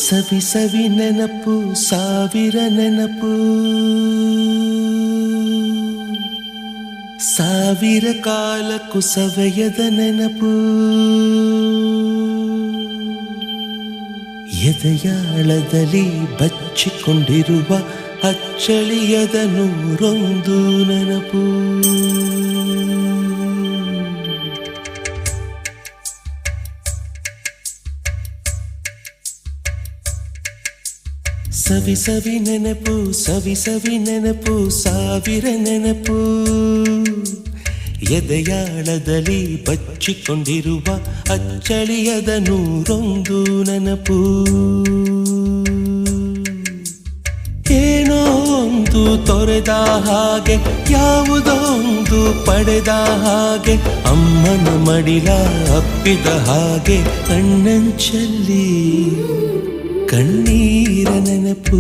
ಸವಿ ಸವಿ ನೆನಪು ಸಾವಿರ ನೆನಪು ಸಾವಿರ ಕಾಲಕ್ಕೂ ಸವೆಯದ ನೆನಪು ಎದೆಯಾಳದಲ್ಲಿ ಬಚ್ಚಿಕೊಂಡಿರುವ ಅಚ್ಚಳಿಯದ ನೂರೊಂದು ನೆನಪು ಸವಿ ಸವಿ ನೆನಪು ಸವಿ ಸವಿ ನೆನಪು ಸಾವಿರ ನೆನಪು ಎದೆಯಾಳದಲ್ಲಿ ಬಚ್ಚಿಕೊಂಡಿರುವ ಅಚ್ಚಳಿಯದ ನೂರೊಂದು ನೆನಪು ಏನೋ ಒಂದು ತೊರೆದ ಹಾಗೆ ಯಾವುದೋ ಒಂದು ಪಡೆದ ಹಾಗೆ ಅಮ್ಮನ ಮಡಿಲ ಅಪ್ಪಿದ ಹಾಗೆ ಕಣ್ಣಂಚಲ್ಲಿ ಕಣ್ಣೀರ ನೆನಪು